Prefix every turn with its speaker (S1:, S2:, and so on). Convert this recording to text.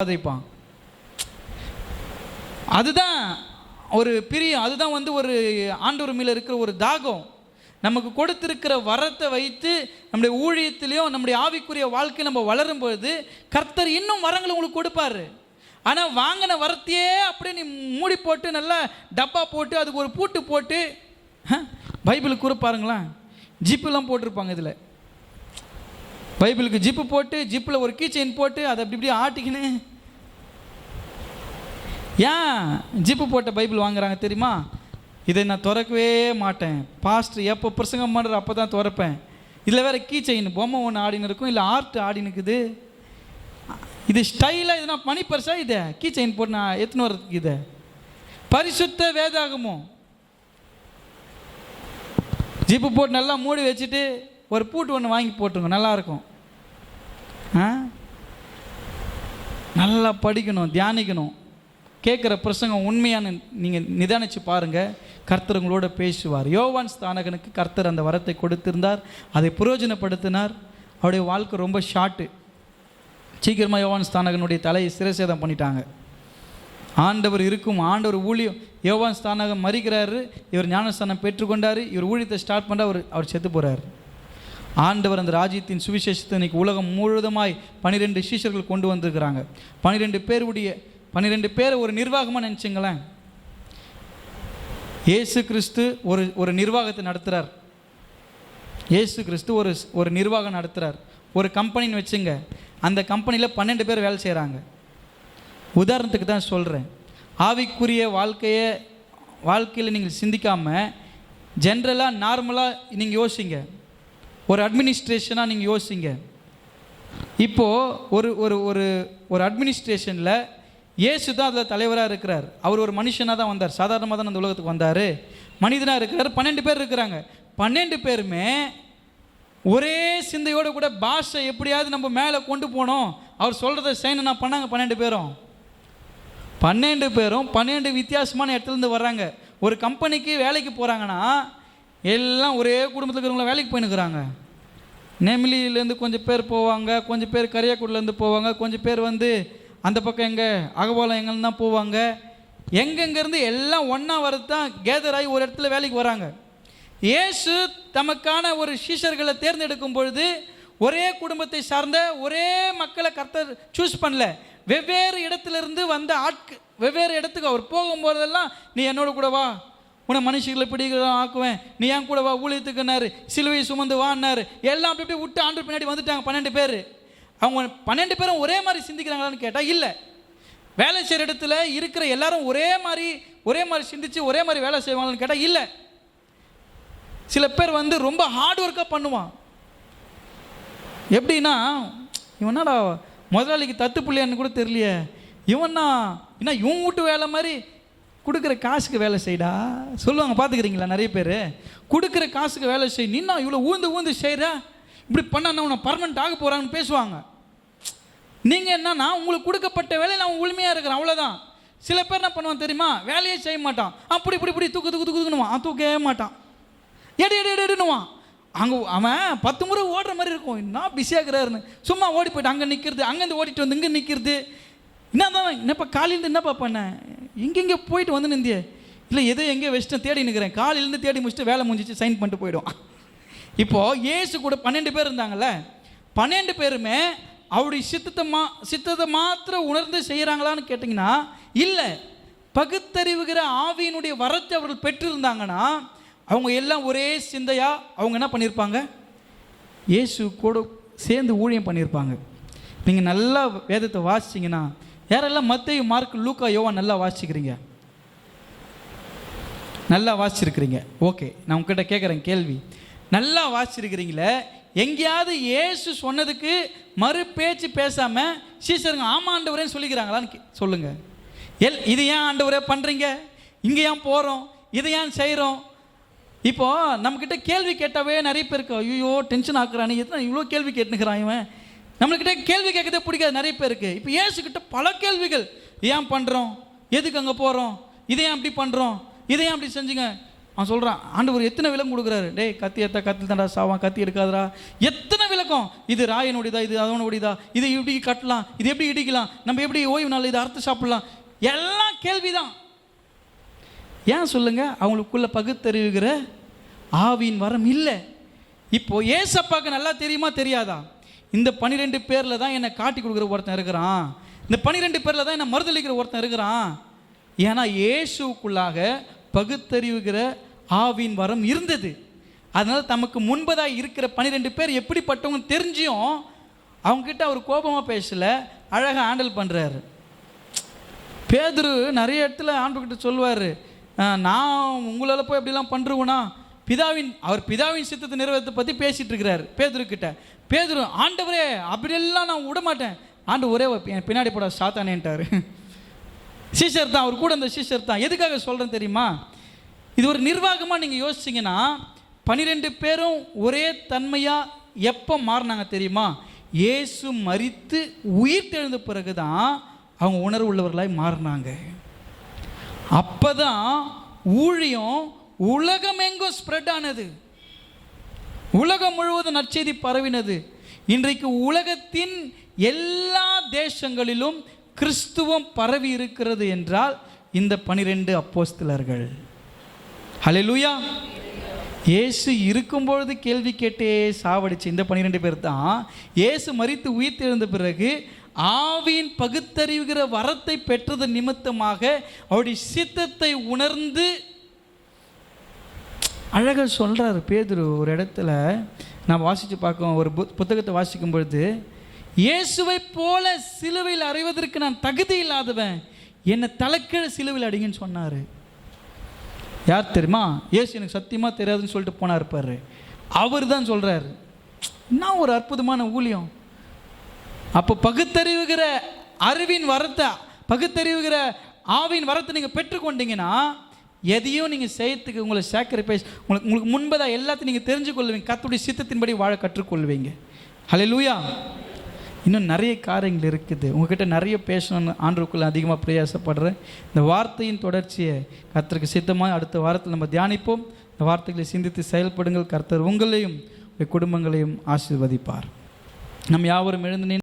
S1: அதைப்பான். அதுதான் ஒரு பிரியம், அதுதான் ஒரு ஆண்டவர் மேல இருக்கிற ஒரு தாகம். நமக்கு கொடுத்திருக்கிற வரத்தை வைத்து நம்முடைய ஊழியத்திலையும் நம்முடைய ஆவிக்குரிய வாழ்க்கையில் நம்ம வளரும் பொழுது கர்த்தர் இன்னும் வரங்களை உங்களுக்கு கொடுப்பாரு. ஆனால் வாங்கின வரத்தையே அப்படியே நீ மூடி போட்டு நல்லா டப்பா போட்டு அதுக்கு ஒரு பூட்டு போட்டு, பைபிளுக்கு கூட பாருங்களேன், ஜிப்புலாம் போட்டிருப்பாங்க. இதில் பைபிளுக்கு ஜிப்பு போட்டு ஜிப்பில் ஒரு கீ செயின் போட்டு அதை அப்படி இப்படி ஆட்டிக்கின்னு, ஏன் ஜிப்பு போட்ட பைபிள் வாங்குறாங்க தெரியுமா? இதை நான் திறக்கவே மாட்டேன், பாஸ்டர் எப்போ பிரசங்கம் பண்ணுற அப்போ தான் திறப்பேன். இதில் வேறு கீ செயின் பொம்மை ஒன்று ஆடின்னு இருக்கும், இல்லை ஆர்ட் ஆடினுக்குது. இது ஸ்டைலாக, இது நான் மணி பர்ஸா, இதை கீ செயின் போட்டு நான் எத்தனை வரதுக்கு? இதை பரிசுத்த வேதாகமோ ஜிப்பு போட்டு நல்லா மூடி வச்சுட்டு ஒரு பூட்டு ஒன்று வாங்கி போட்டுருங்க, நல்லாயிருக்கும். நல்லா படிக்கணும், தியானிக்கணும். கேட்குற பிரசங்கம் உண்மையான நீங்கள் நிதானித்து பாருங்கள், கர்த்தர் உங்களோட பேசுவார். யோவான் ஸ்தானகனுக்கு கர்த்தர் அந்த வரத்தை கொடுத்திருந்தார், அதை பிரயோஜனப்படுத்தினார். அவருடைய வாழ்க்கை ரொம்ப ஷார்ட்டு. சீக்கிரமாக யோவான் ஸ்தானகனுடைய தலையை சிரசேதம் பண்ணிட்டாங்க. ஆண்டவர் இருக்கும், ஆண்டவர் ஊழியம். யோவான் ஸ்தானகன் மறிக்கிறாரு, இவர் ஞானஸ்தானம் பெற்றுக்கொண்டார், இவர் ஊழியத்தை ஸ்டார்ட் பண்ணால் அவர் செத்து போகிறார். ஆண்டவர் அந்த ராஜ்யத்தின் சுவிசேஷத்தை இன்றைக்கி உலகம் முழுவதுமாய் 12 சீஷர்கள் கொண்டு வந்திருக்கிறாங்க. 12 பேர் ஒரு நிர்வாகமாக நினச்சிங்களேன். இயேசு கிறிஸ்து ஒரு நிர்வாகத்தை நடத்துகிறார். இயேசு கிறிஸ்து ஒரு நிர்வாகம் நடத்துகிறார். ஒரு கம்பெனின்னு வச்சுங்க, அந்த கம்பெனியில் 12 பேர் வேலை செய்கிறாங்க. உதாரணத்துக்கு தான் சொல்கிறேன். ஆவிக்குரிய வாழ்க்கையில் நீங்கள் சிந்திக்காமல் ஜென்ரலாக நார்மலாக நீங்கள் யோசிங்க. ஒரு அட்மினிஸ்ட்ரேஷனாக நீங்கள் யோசிங்க. இப்போது ஒரு ஒரு ஒரு ஒரு அட்மினிஸ்ட்ரேஷனில் இயேசு தான் அதில் தலைவராக இருக்கிறார். அவர் ஒரு மனுஷனாக தான் வந்தார், சாதாரணமாக தான் அந்த உலகத்துக்கு வந்தார், மனிதனாக இருக்கிறார். 12 பேர் இருக்கிறாங்க. 12 பேருமே ஒரே சிந்தையோடு கூட பாஷை எப்படியாவது நம்ம மேலே கொண்டு போனோம், அவர் சொல்கிறத செய்யணும் நான் பண்ணாங்க. 12 பேரும் 12 வித்தியாசமான இடத்துலேருந்து வர்றாங்க. ஒரு கம்பெனிக்கு வேலைக்கு போகிறாங்கன்னா எல்லாம் ஒரே குடும்பத்தில் இருக்கிறவங்கள வேலைக்கு போயின்னுக்குறாங்க. நெமிலியிலேருந்து கொஞ்சம் பேர் போவாங்க, கொஞ்சம் பேர் கரியாக்குடிலேருந்து போவாங்க, கொஞ்சம் பேர் அந்த பக்கம் எங்கே அகபாலம் எங்கன்னு தான் போவாங்க. எங்கெங்கேருந்து எல்லாம் ஒன்றா வரது தான் கேதர் ஆகி ஒரு இடத்துல வேலைக்கு வராங்க. இயேசு தமக்கான ஒரு சீஷர்களை தேர்ந்தெடுக்கும் பொழுது ஒரே குடும்பத்தை சார்ந்த ஒரே மக்களை கர்த்தர் சூஸ் பண்ணல. வெவ்வேறு இடத்துலேருந்து வந்த வெவ்வேறு இடத்துக்கு அவர் போகும்போதெல்லாம், நீ என்னோட கூட வா, உன்னை மனுஷர்களை பிடிக்கிறதா ஆக்குவேன், நீ என் கூட வா ஊழியத்துக்குன்னாரு, சிலுவையை சுமந்து வான்னாரு. எல்லாம் அப்படி அப்படி விட்டு ஆண்டு பின்னாடி வந்துட்டாங்க 12 பேர். அவங்க 12 பேரும் ஒரே மாதிரி சிந்திக்கிறாங்களான்னு கேட்டால் இல்லை. வேலை செய்கிற இடத்துல இருக்கிற எல்லாரும் ஒரே மாதிரி சிந்திச்சு ஒரே மாதிரி வேலை செய்வாங்களான்னு கேட்டால் இல்லை. சில பேர் ரொம்ப ஹார்ட் ஒர்க்காக பண்ணுவான். எப்படின்னா, இவனாடா முதலாளிக்கு தத்து பிள்ளையான்னு கூட தெரியலையே, இவன்னா இவன் வீட்டு வேலை மாதிரி கொடுக்குற காசுக்கு வேலை செய்டா சொல்லுவாங்க. பார்த்துக்கிறீங்களா? நிறைய பேர் கொடுக்குற காசுக்கு வேலை செய், நின்னா இவ்வளோ ஊந்து செய்கிற, இப்படி பண்ணா உன்னை பர்மனெண்ட் ஆக போகிறான்னு பேசுவாங்க. நீங்கள் என்னன்னா, உங்களுக்கு கொடுக்கப்பட்ட வேலை நான் உண்மையாக இருக்கிறேன், அவ்வளோதான். சில பேர் என்ன பண்ணுவான் தெரியுமா? வேலையே செய்ய மாட்டான், அப்படி இப்படி தூக்குனுவான், தூக்கவே மாட்டான், எடுனுவான். அங்கே அவன் 10 முறை ஓடுற மாதிரி இருக்கும், என்ன பிஸியாகிறாருன்னு. சும்மா ஓடி போய்ட்டு அங்கே நிற்கிறது, அங்கேருந்து ஓடிட்டு வந்து இங்கே நிற்கிறது. என்னப்பா காலையிலேருந்து என்னப்பா பண்ண, இங்கே போயிட்டு வந்து நிந்திய, இல்லை எதோ எங்கேயோ வச்சுட்டு தேடி நிற்கிறேன், காலையிலேருந்து தேடி முடிச்சுட்டு வேலை முடிஞ்சிச்சு சைன் பண்ணிட்டு போயிடுவான். இப்போது இயேசு கூட 12 பேர் இருந்தாங்கல்ல, 12 பேருமே அவருடைய சித்தத்தை மாத்திரம் உணர்ந்து செய்கிறாங்களான்னு கேட்டிங்கன்னா இல்லை. பகுத்தறிவுகிற ஆவியினுடைய வரத்தை அவர்கள் பெற்றிருந்தாங்கன்னா அவங்க எல்லாம் ஒரே சிந்தையாக அவங்க என்ன பண்ணியிருப்பாங்க? இயேசு கூட சேர்ந்து ஊழியம் பண்ணியிருப்பாங்க. நீங்கள் நல்லா வேதத்தை வாசிச்சிங்கன்னா, யாரெல்லாம் மத்தேயு, மார்க், லூக்கா, யோவான் நல்லா வாசிக்கிறீங்க? நல்லா வாசிச்சிருக்கிறீங்க. ஓகே, நான் உங்ககிட்ட கேட்குறேன் கேள்வி. நல்லா வாசிச்சிருக்கிறீங்களே, எங்கேயாவது இயேசு சொன்னதுக்கு மறு பேச்சு பேசாமல் சீசருங்க ஆமாம் ஆண்டவரேன்னு சொல்லிக்கிறாங்களான்னு சொல்லுங்கள். இது ஏன் ஆண்டவரே பண்ணுறீங்க, இங்கே ஏன் போகிறோம், இதை ஏன் செய்கிறோம்? இப்போது நம்மக்கிட்ட கேள்வி கேட்டாவே நிறைய பேருக்கு ஐயோ டென்ஷன் ஆக்குறானே, எத்தனை இவ்வளோ கேள்வி கேட்டுனுக்கிறான் இவன். நம்மளுக்கிட்ட கேள்வி கேட்கறதே பிடிக்காது நிறைய பேருக்கு. இப்போ இயேசுக்கிட்ட பல கேள்விகள். ஏன் பண்ணுறோம், எதுக்கு அங்கே போகிறோம், இதை ஏன் அப்படி பண்ணுறோம், இதை ஏன் அப்படி செஞ்சுங்க, அவன் சொல்கிறான், ஆண்டவர் எத்தனை விலங்கு கொடுக்குறாரு. டேய் கத்தி எடுத்தா கத்தி தாண்டா சாவான், கத்தி எடுக்காதரா. எத்தனை விளக்கம், இது ராயனுடையதா, இது அதனுடையதா, இது எப்படி கட்டலாம், இது எப்படி இடிக்கலாம், நம்ம எப்படி ஓய்வு நாள் இதை அறுத்து சாப்பிடலாம், எல்லாம் கேள்விதான். ஏன் சொல்லுங்க, அவங்களுக்குள்ள பகுத்தறிவுகிற ஆவியின் வரம் இல்லை. இப்போ ஏசப்பாக்கு நல்லா தெரியுமா தெரியாதா, இந்த 12 பேரில் தான் என்னை காட்டி கொடுக்குற ஒருத்தன் இருக்கிறான், இந்த 12 பேரில் தான் என்னை மறுதளிக்கிற ஒருத்தன் இருக்கிறான். ஏன்னா இயேசுக்குள்ளாக பகுத்தறிவுகிற ஆவியின் வரம் இருந்தது. அதனால் தமக்கு முன்பதாக இருக்கிற 12 பேர் எப்படிப்பட்டவங்க தெரிஞ்சியும் அவங்கக்கிட்ட அவர் கோபமாக பேசலை, அழகாக ஹேண்டில் பண்ணுறாரு. பேதுரு நிறைய இடத்துல ஆண்டவர்கிட்ட சொல்லுவார், நான் உங்களால் போய் எப்படிலாம் பண்ணுருவேனா, அவர் பிதாவின் சித்தத்தை நிறைவேற்றத்தை பற்றி பேசிகிட்டு இருக்கிறார் பேதுருக்கிட்ட. பேதுரு, ஆண்டவரே அப்படியெல்லாம் நான் விட மாட்டேன். ஆண்டு ஒரே பின்னாடி போட சாத்தானேன்ட்டார். சீஷர் தான், அவர் கூட அந்த சீஷர் தான். எதுக்காக சொல்கிறேன் தெரியுமா, இது ஒரு நிர்வாகமாக நீங்கள் யோசிச்சிங்கன்னா 12 பேரும் ஒரே தன்மையாக எப்போ மாறினாங்க தெரியுமா, இயேசு மரித்து உயிர் தெழுந்த பிறகு தான் அவங்க உணர்வு உள்ளவர்களாய் மாறினாங்க. அப்போ தான் ஊழியம் உலகமெங்கும் ஸ்ப்ரெட் ஆனது, உலகம் முழுவதும் நற்செய்தி பரவினது. இன்றைக்கு உலகத்தின் எல்லா தேசங்களிலும் கிறிஸ்துவம் பரவி இருக்கிறது என்றால் இந்த 12 அப்போஸ்தலர்கள். ஹல்லேலூயா. இயேசு இருக்கும்பொழுது கேள்வி கேட்டே சாவடிச்சு இந்த 12 பேர் தான் இயேசு மரித்து உயிர் தெழுந்த பிறகு ஆவியின் பகுத்தறிவுகிற வரத்தை பெற்றது நிமித்தமாக அவருடைய சித்தத்தை உணர்ந்து அழகாக சொல்கிறார் பேதுரு. ஒரு இடத்துல நான் வாசித்து பார்க்க, ஒரு புத்தகத்தை வாசிக்கும் பொழுது, இயேசுவை போல சிலுவையில் அறைவதற்கு நான் தகுதி இல்லாதவன், என்னை தலைக்கீழ சிலுவையில் அடிங்கன்னு சொன்னார். யார் தெரியுமா, இயேசு எனக்கு சத்தியமாக தெரியாதுன்னு சொல்லிட்டு போனார் பாரு, அவர் தான் சொல்கிறார். என்ன ஒரு அற்புதமான ஊழியம். அப்போ பகுத்தறிவுகிற அறிவின் வரத்தை, பகுத்தறிவுகிற ஆவின் வரத்தை நீங்கள் பெற்றுக்கொண்டீங்கன்னா எதையும் நீங்கள் செய்யறதுக்கு உங்களை சாக்ரிஃபைஸ், உங்களுக்கு முன்பதாக எல்லாத்தையும் நீங்கள் தெரிஞ்சு கொள்வீங்க, கர்த்தருடைய சித்தத்தின்படி வாழ கற்றுக்கொள்வீங்க. ஹல்லேலூயா. இன்னும் நிறைய காரியங்கள் இருக்குது, உங்ககிட்ட நிறைய பேசணும்னு ஆண்டவருக்குள்ள அதிகமாக பிரயாசப்படுறேன். இந்த வார்த்தையின் தொடர்ச்சியை கர்த்தருக்கு சித்தமாக அடுத்த வாரத்தில் நம்ம தியானிப்போம். இந்த வார்த்தைகளை சிந்தித்து செயல்படுங்கள். கர்த்தர் உங்களையும் குடும்பங்களையும் ஆசீர்வதிப்பார். நம்ம யாவரும் எழுந்து